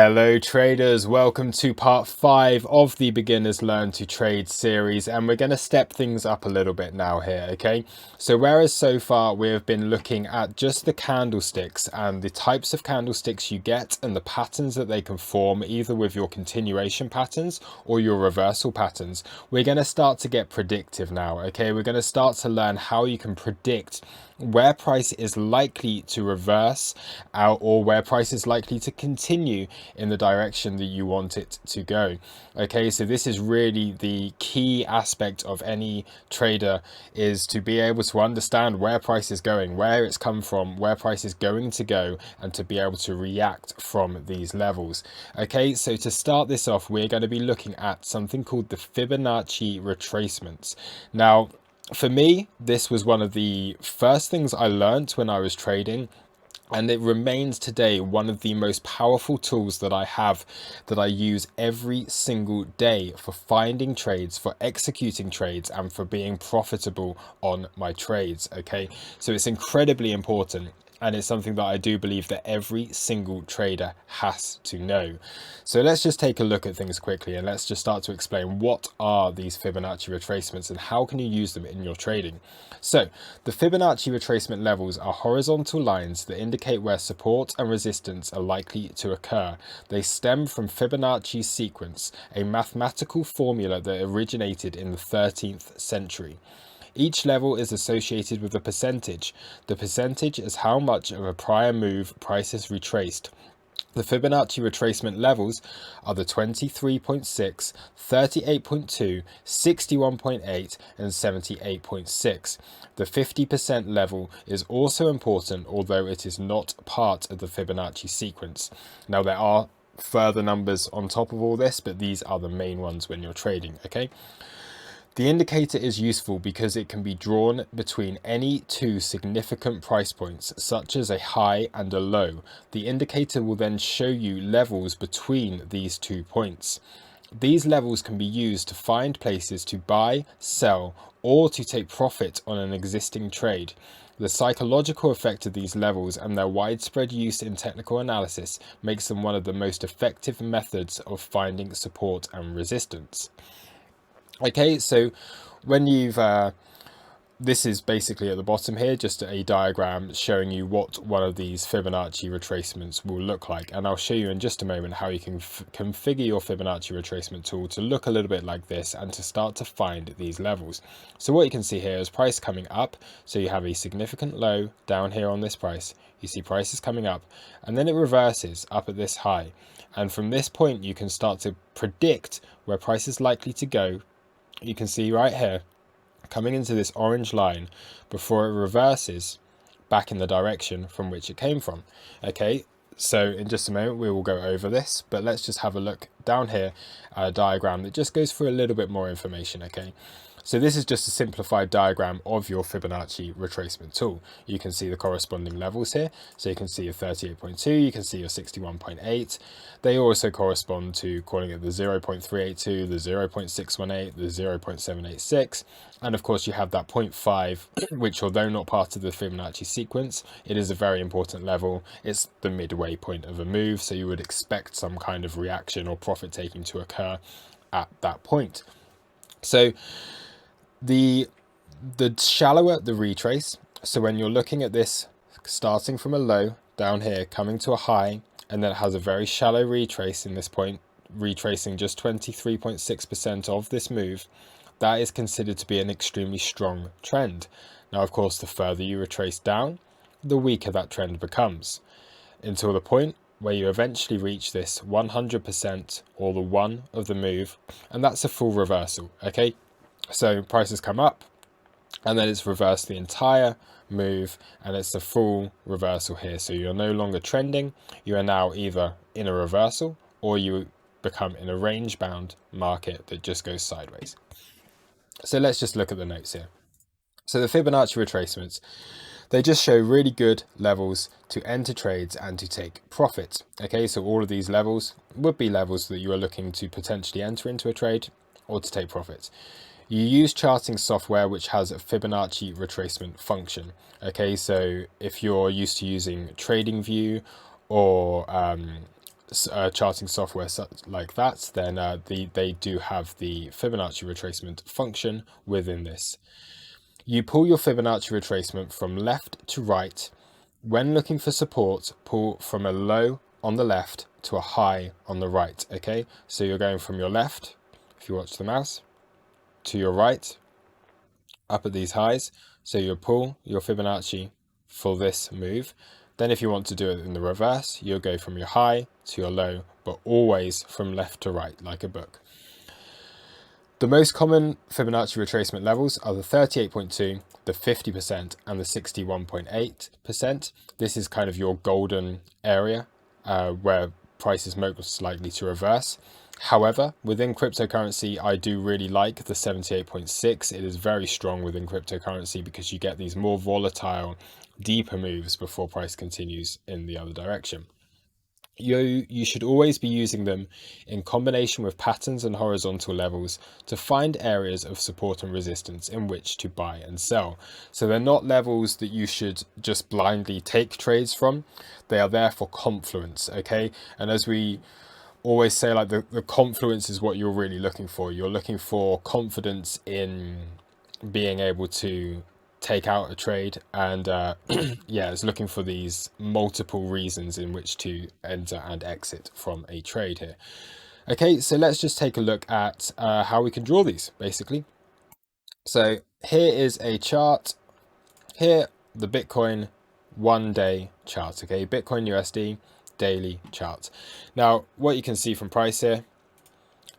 Hello traders, welcome to part 5 of the Beginners Learn to Trade series, and we're going to step things up a little bit now here, okay? So whereas so far we have been looking at just the candlesticks and the types of candlesticks you get and the patterns that they can form either with your continuation patterns or your reversal patterns, we're going to start to get predictive now, okay? We're going to start to learn how you can predict where price is likely to reverse out or where price is likely to continue in the direction that you want it to go. Okay, so this is really the key aspect of any trader, is to be able to understand where price is going, where it's come from, where price is going to go, and to be able to react from these levels. Okay, so to start this off, we're going to be looking at something called the Fibonacci retracements. Now, for me, this was one of the first things I learned when I was trading, and it remains today one of the most powerful tools that I have, that I use every single day for finding trades, for executing trades, and for being profitable on my trades. Okay, so it's incredibly important. And it's something that I do believe that every single trader has to know. So let's just take a look at things quickly, and let's just start to explain what are these Fibonacci retracements and how can you use them in your trading. So the Fibonacci retracement levels are horizontal lines that indicate where support and resistance are likely to occur. They stem from Fibonacci's sequence, a mathematical formula that originated in the 13th century. Each level is associated with a percentage. The percentage is how much of a prior move price has retraced. The Fibonacci retracement levels are the 23.6, 38.2, 61.8 and 78.6. The 50% level is also important, although it is not part of the Fibonacci sequence. Now there are further numbers on top of all this, but these are the main ones when you're trading, okay? The indicator is useful because it can be drawn between any two significant price points, such as a high and a low. The indicator will then show you levels between these 2 points. These levels can be used to find places to buy, sell, or to take profit on an existing trade. The psychological effect of these levels and their widespread use in technical analysis makes them one of the most effective methods of finding support and resistance. Okay, so when you've this is basically at the bottom here, just a diagram showing you what one of these Fibonacci retracements will look like, and I'll show you in just a moment how you can configure your Fibonacci retracement tool to look a little bit like this and to start to find these levels. So what you can see here is price coming up, so you have a significant low down here on this price, you see prices coming up, and then it reverses up at this high, and from this point you can start to predict where price is likely to go. You can see right here, coming into this orange line before it reverses back in the direction from which it came from. Okay, so in just a moment we will go over this, but let's just have a look down here at a diagram that just goes through a little bit more information. Okay, so this is just a simplified diagram of your Fibonacci retracement tool. You can see the corresponding levels here. So you can see your 38.2, you can see your 61.8. They also correspond to, calling it the 0.382, the 0.618, the 0.786. And of course you have that 0.5, which although not part of the Fibonacci sequence, it is a very important level. It's the midway point of a move. So you would expect some kind of reaction or profit taking to occur at that point. So the shallower the retrace, so when you're looking at this starting from a low down here coming to a high, and then it has a very shallow retrace in this point, retracing just 23.6% of this move, that is considered to be an extremely strong trend. Now of course the further you retrace down, the weaker that trend becomes, until the point where you eventually reach this 100% or the one of the move, and that's a full reversal. Okay, so prices come up and then it's reversed the entire move, and it's a full reversal here. So you're no longer trending, you are now either in a reversal or you become in a range bound market that just goes sideways. So let's just look at the notes here. So the Fibonacci retracements, they just show really good levels to enter trades and to take profit. Okay, so all of these levels would be levels that you are looking to potentially enter into a trade or to take profit. You use charting software which has a Fibonacci retracement function. Okay, so if you're used to using TradingView or charting software like that, then they do have the Fibonacci retracement function within this. You pull your Fibonacci retracement from left to right. When looking for support, pull from a low on the left to a high on the right, okay? So you're going from your left, if you watch the mouse, to your right, up at these highs. So you pull your Fibonacci for this move. Then if you want to do it in the reverse, you'll go from your high to your low, but always from left to right, like a book. The most common Fibonacci retracement levels are the 38.2, the 50%, and the 61.8%. This is kind of your golden area where price is most likely to reverse. However, within cryptocurrency, I do really like the 78.6. It is very strong within cryptocurrency because you get these more volatile, deeper moves before price continues in the other direction. You should always be using them in combination with patterns and horizontal levels to find areas of support and resistance in which to buy and sell. So they're not levels that you should just blindly take trades from. They are there for confluence, okay? And as we always say, like the confluence is what you're really looking for. You're looking for confidence in being able to take out a trade, and yeah, it's looking for these multiple reasons in which to enter and exit from a trade here. Okay, so let's just take a look at how we can draw these basically. So here is a chart. Here, the Bitcoin 1 day chart, okay, Bitcoin USD daily chart. Now, what you can see from price here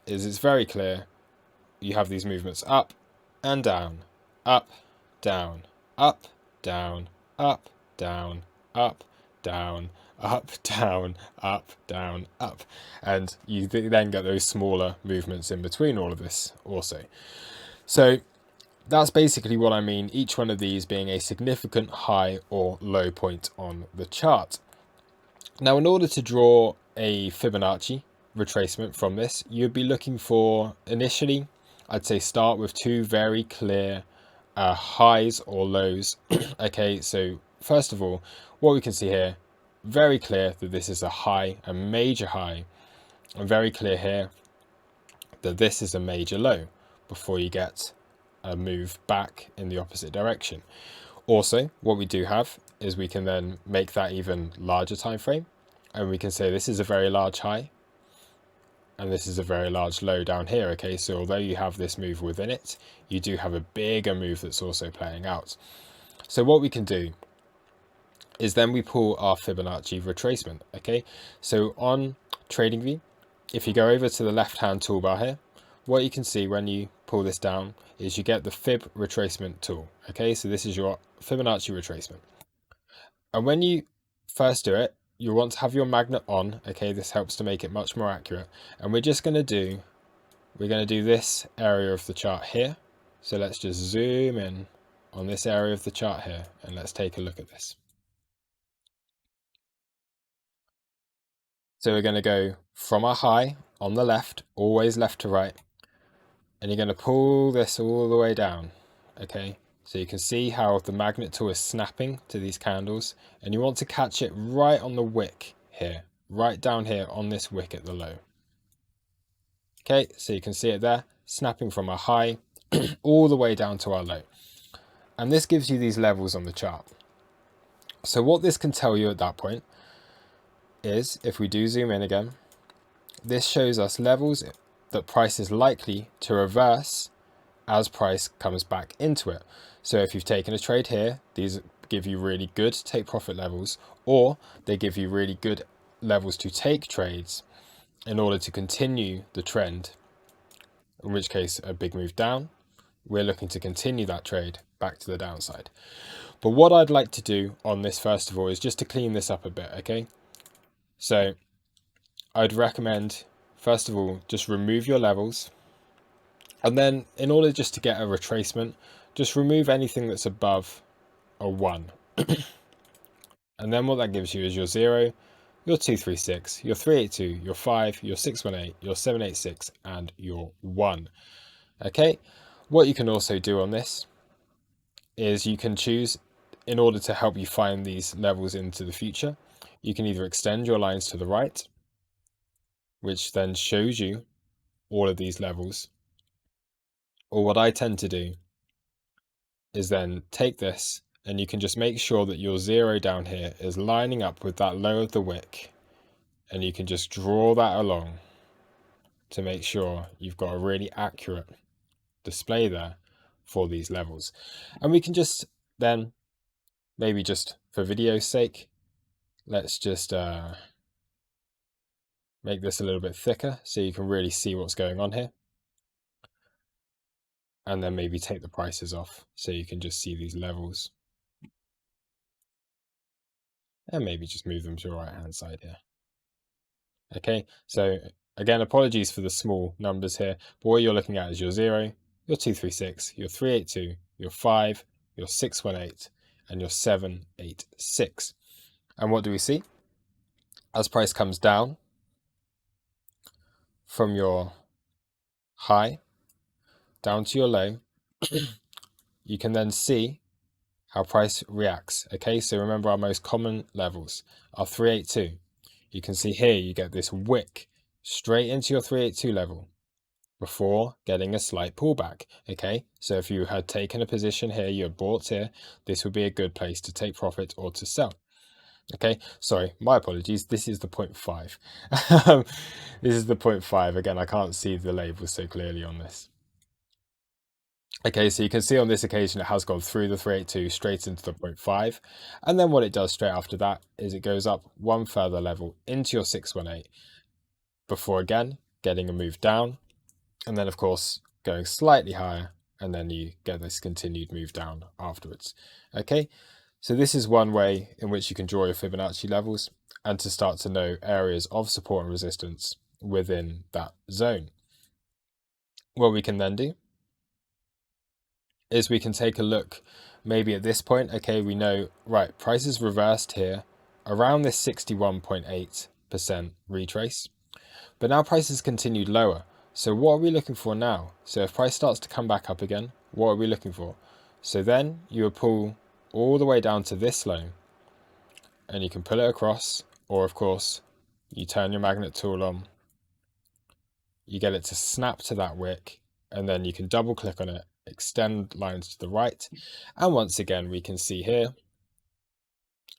is it's very clear. You have these movements up and down, up, down, up, down, up, down, up, down, up, down, up, down, up. And you then get those smaller movements in between all of this also. So that's basically what I mean, each one of these being a significant high or low point on the chart. Now, in order to draw a Fibonacci retracement from this, you'd be looking for, initially, I'd say start with two very clear highs or lows. Okay, so first of all, what we can see here, very clear that this is a high, a major high, and very clear here that this is a major low before you get a move back in the opposite direction. Also, what we do have is we can then make that even larger time frame, and we can say this is a very large high and this is a very large low down here. Okay, so although you have this move within it, you do have a bigger move that's also playing out. So what we can do is then we pull our Fibonacci retracement. Okay, so on TradingView, if you go over to the left hand toolbar here, what you can see when you pull this down is you get the Fib retracement tool. Okay, so this is your Fibonacci retracement, and when you first do it, you want to have your magnet on. Okay, this helps to make it much more accurate, and we're going to do this area of the chart here. So let's just zoom in on this area of the chart here, and let's take a look at this. So we're going to go from our high on the left, always left to right, and you're going to pull this all the way down. Okay, so you can see how the magnet tool is snapping to these candles, and you want to catch it right on the wick here, right down here on this wick at the low. Okay, so you can see it there, snapping from our high all the way down to our low. And this gives you these levels on the chart. So what this can tell you at that point is, if we do zoom in again, this shows us levels that price is likely to reverse as price comes back into it. So if you've taken a trade here, these give you really good take profit levels, or they give you really good levels to take trades in order to continue the trend, in which case a big move down, we're looking to continue that trade back to the downside. But what I'd like to do on this first of all is just to clean this up a bit. Okay, so I'd recommend first of all just remove your levels, and then in order just to get a retracement, just remove anything that's above a 1. And then what that gives you is your 0, your 236, your 382, your 5, your 618, your 786, and your 1. Okay, what you can also do on this is you can choose, in order to help you find these levels into the future, you can either extend your lines to the right, which then shows you all of these levels. Or what I tend to do is then take this, and you can just make sure that your 0 down here is lining up with that low of the wick, and you can just draw that along to make sure you've got a really accurate display there for these levels. And we can just then, maybe just for video's sake, let's just make this a little bit thicker so you can really see what's going on here. And then maybe take the prices off so you can just see these levels. And maybe just move them to the right hand side here. Okay, so again, apologies for the small numbers here, but what you're looking at is your 0, your 236, your 382, your 5, your 618, and your 786. And what do we see? As price comes down from your high down to your low, you can then see how price reacts. Okay, so remember our most common levels are 382. You can see here you get this wick straight into your 382 level before getting a slight pullback. Okay, so if you had taken a position here, you had bought here, this would be a good place to take profit or to sell. Okay, sorry, my apologies, this is the 0.5. This is the 0.5. Again, I can't see the label so clearly on this. Okay, so you can see on this occasion it has gone through the 382 straight into the 0.5, and then what it does straight after that is it goes up one further level into your 618 before again getting a move down, and then of course going slightly higher, and then you get this continued move down afterwards. Okay, so this is one way in which you can draw your Fibonacci levels and to start to know areas of support and resistance within that zone. What we can then do is we can take a look maybe at this point. Okay, we know, right, price is reversed here around this 61.8% retrace, but now price has continued lower. So what are we looking for now? So if price starts to come back up again, what are we looking for? So then you will pull all the way down to this low, and you can pull it across, or of course you turn your magnet tool on, you get it to snap to that wick, and then you can double click on it, extend lines to the right, and once again we can see here,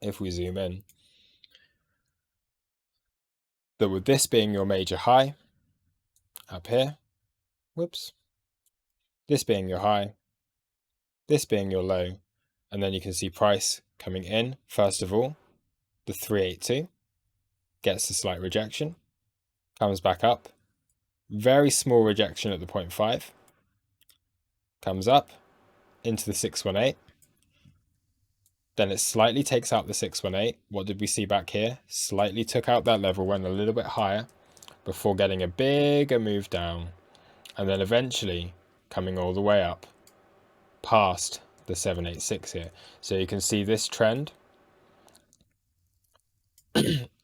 if we zoom in, that with this being your major high up here, whoops, this being your high, this being your low, and then you can see price coming in. First of all, the 382 gets a slight rejection, comes back up, very small rejection at the 0.5, comes up into the 618, then it slightly takes out the 618. What did we see back here? Slightly took out that level, went a little bit higher before getting a bigger move down, and then eventually coming all the way up past the 786 here. So you can see this trend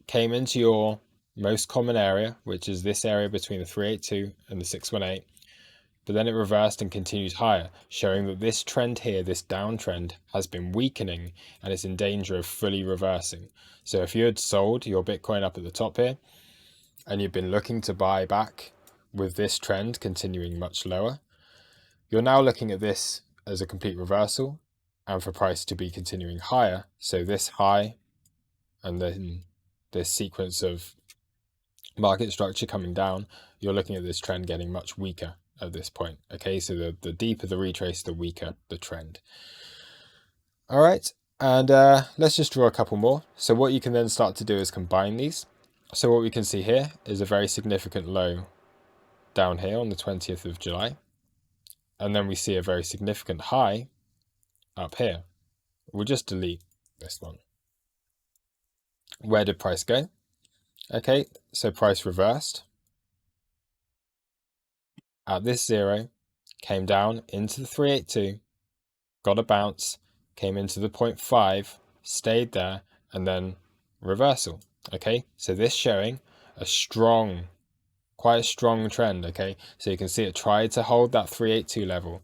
came into your most common area, which is this area between the 382 and the 618, but then it reversed and continued higher, showing that this trend here, this downtrend, has been weakening and it's in danger of fully reversing. So if you had sold your Bitcoin up at the top here and you've been looking to buy back with this trend continuing much lower, you're now looking at this as a complete reversal and for price to be continuing higher. So this high and then this sequence of market structure coming down, you're looking at this trend getting much weaker at this point. Okay, so the deeper the retrace, the weaker the trend. All right, and let's just draw a couple more. So what you can then start to do is combine these. So what we can see here is a very significant low down here on the 20th of July. And then we see a very significant high up here. We'll just delete this one. Where did price go? Okay, so price reversed at this 0, came down into the 382, got a bounce, came into the 0.5, stayed there, and then reversal. Okay, so this showing a strong, quite a strong trend. Okay, so you can see it tried to hold that 382 level,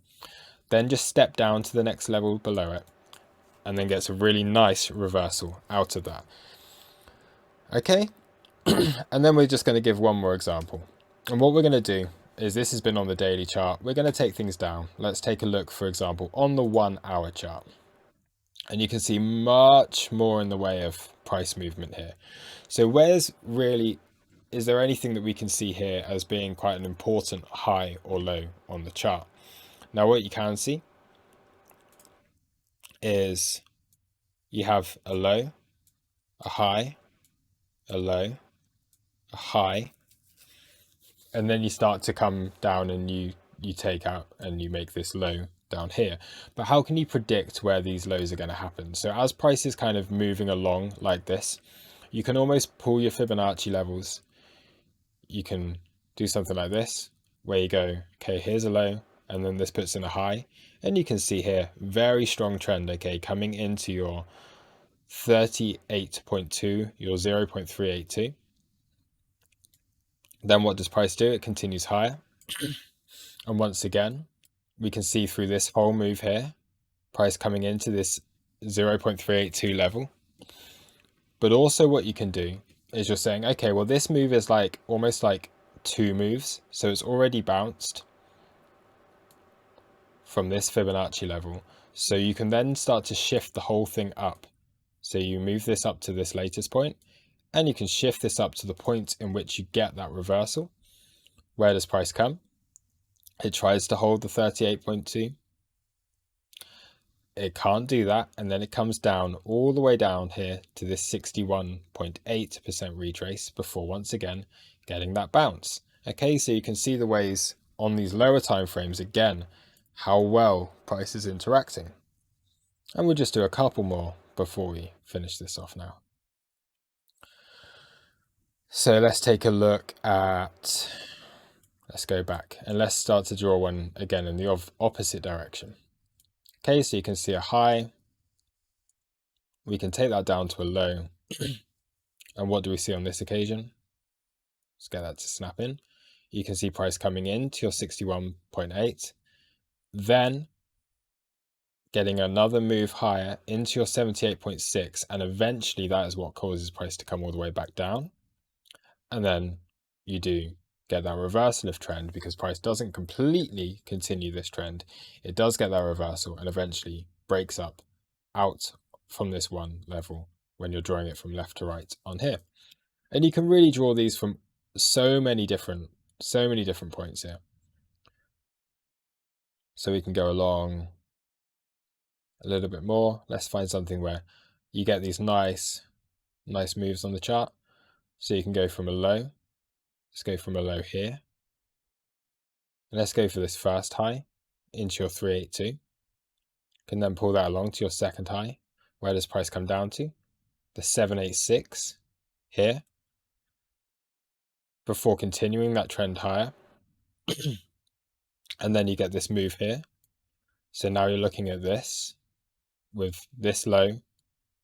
then just step down to the next level below it, and then gets a really nice reversal out of that. Okay, And then we're just going to give one more example. And what we're going to do is, this has been on the daily chart. We're going to take things down. Let's take a look, for example, on the 1 hour chart. And you can see much more in the way of price movement here. So is there anything that we can see here as being quite an important high or low on the chart? Now, what you can see is you have a low, a high, a low, a high, and then you start to come down and you take out and you make this low down here. But how can you predict where these lows are going to happen? So as price is kind of moving along like this, you can almost pull your Fibonacci levels. You can do something like this, where you go, okay, here's a low, and then this puts in a high, and you can see here, very strong trend, okay, coming into your 38.2, your 0.382. Then what does price do? It continues higher. And once again, we can see through this whole move here, price coming into this 0.382 level. But also what you can do is you're saying, okay, well, this move is like almost like 2 moves. So it's already bounced from this Fibonacci level. So you can then start to shift the whole thing up. So you move this up to this latest point, and you can shift this up to the point in which you get that reversal. Where does price come? It tries to hold the 38.2. It can't do that, and then it comes down all the way down here to this 61.8% retrace before once again getting that bounce. Okay, so you can see the ways on these lower time frames again how well price is interacting. And we'll just do a couple more before we finish this off now. So let's take a look at, let's go back and let's start to draw one again in the opposite direction. Okay, so you can see a high. We can take that down to a low. And what do we see on this occasion? Let's get that to snap in. You can see price coming in to your 61.8. Then getting another move higher into your 78.6. And eventually that is what causes price to come all the way back down. And then you do get that reversal of trend because price doesn't completely continue this trend. It does get that reversal and eventually breaks up out from this one level when you're drawing it from left to right on here. And you can really draw these from so many different points here. So we can go along a little bit more. Let's find something where you get these nice moves on the chart. So you can go from a low. Let's go from a low here. And let's go for this first high into your 382. Can then pull that along to your second high. Where does price come down to? The 786 here. Before continuing that trend higher. And then you get this move here. So now you're looking at this with this low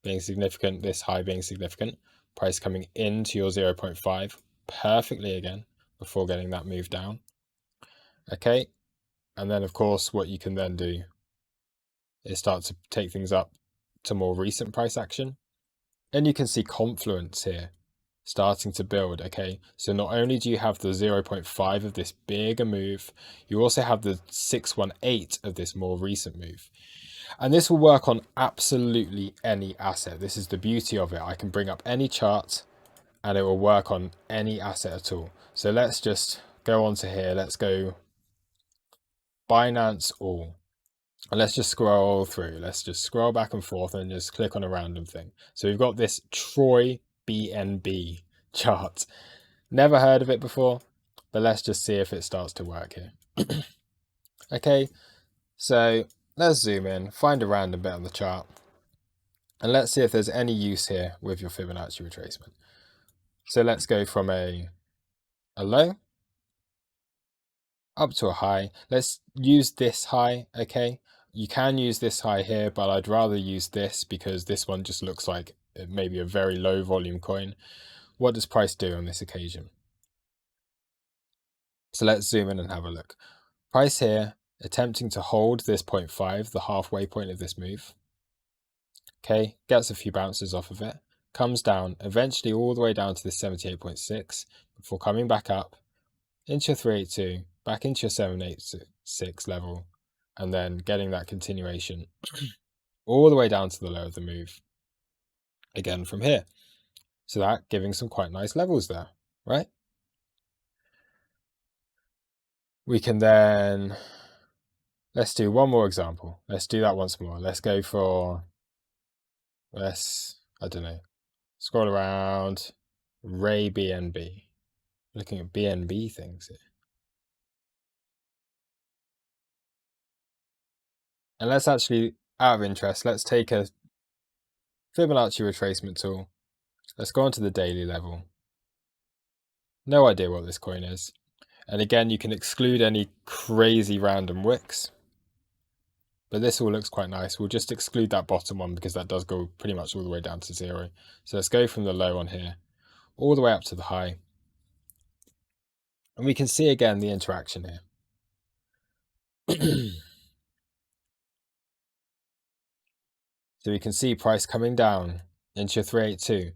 being significant, this high being significant, price coming into your 0.5 perfectly again before getting that move down. Okay, and then of course what you can then do is start to take things up to more recent price action, and you can see confluence here starting to build. Okay, so not only do you have the 0.5 of this bigger move, you also have the 618 of this more recent move. And this will work on absolutely any asset. This is the beauty of it. I can bring up any chart and it will work on any asset at all. So let's just go on to here. Let's go Binance All. And let's just scroll through. Let's just scroll back and forth and just click on a random thing. So we've got this Troy BNB chart. Never heard of it before, but let's just see if it starts to work here. Okay, so let's zoom in, find a random bit on the chart, and let's see if there's any use here with your Fibonacci retracement. So let's go from a low up to a high. Let's use this high, okay? You can use this high here, but I'd rather use this because this one just looks like maybe a very low volume coin. What does price do on this occasion? So let's zoom in and have a look. Price here, attempting to hold this 0.5, the halfway point of this move. Okay, gets a few bounces off of it, comes down, eventually all the way down to this 78.6 before coming back up into your 382, back into your 786 level, and then getting that continuation all the way down to the low of the move again from here. So that giving some quite nice levels there, right? We can then, let's do one more example. Let's do that once more. Let's go for, I don't know, scroll around, Ray BNB. Looking at BNB things here. And let's actually, out of interest, let's take a Fibonacci retracement tool. Let's go onto the daily level. No idea what this coin is. And again, you can exclude any crazy random wicks. But this all looks quite nice. We'll just exclude that bottom one because that does go pretty much all the way down to 0. So let's go from the low on here all the way up to the high. And we can see again the interaction here. So we can see price coming down into your 382,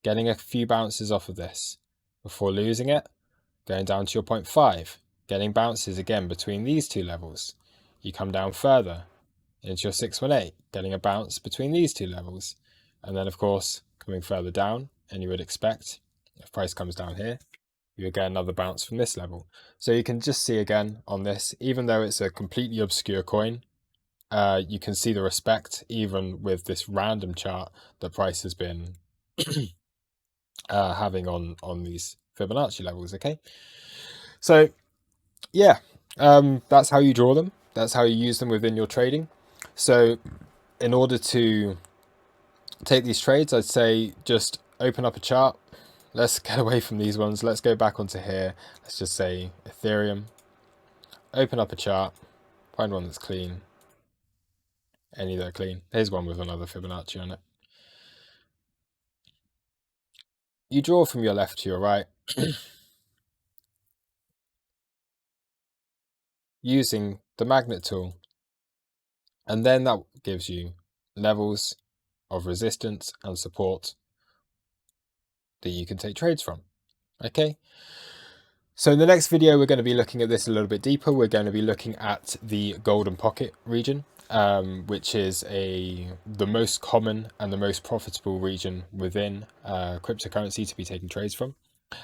getting a few bounces off of this before losing it, going down to your 0.5, getting bounces again between these two levels. You come down further into your 618, getting a bounce between these two levels. And then of course, coming further down, and you would expect, if price comes down here, you would get another bounce from this level. So you can just see again on this, even though it's a completely obscure coin, you can see the respect even with this random chart that price has been having on these Fibonacci levels. Okay, so yeah, that's how you draw them. That's how you use them within your trading. So in order to take these trades, I'd say just open up a chart. Let's get away from these ones. Let's go back onto here. Let's just say Ethereum. Open up a chart, find one that's clean. Any that are clean. Here's one with another Fibonacci on it. You draw from your left to your right using the magnet tool, and then that gives you levels of resistance and support that you can take trades from. Okay, so in the next video we're going to be looking at this a little bit deeper. We're going to be looking at the golden pocket region, which is the most common and the most profitable region within cryptocurrency to be taking trades from.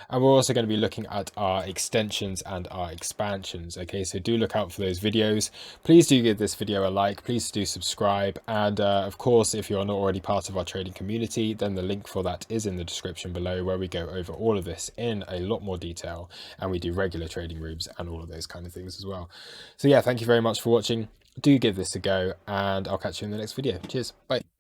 And we're also going to be looking at our extensions and our expansions. Okay, so do look out for those videos. Please do give this video a like. Please do subscribe. And of course, if you're not already part of our trading community, then the link for that is in the description below, where we go over all of this in a lot more detail. And we do regular trading rooms and all of those kind of things as well. So yeah, thank you very much for watching. Do give this a go, and I'll catch you in the next video. Cheers. Bye.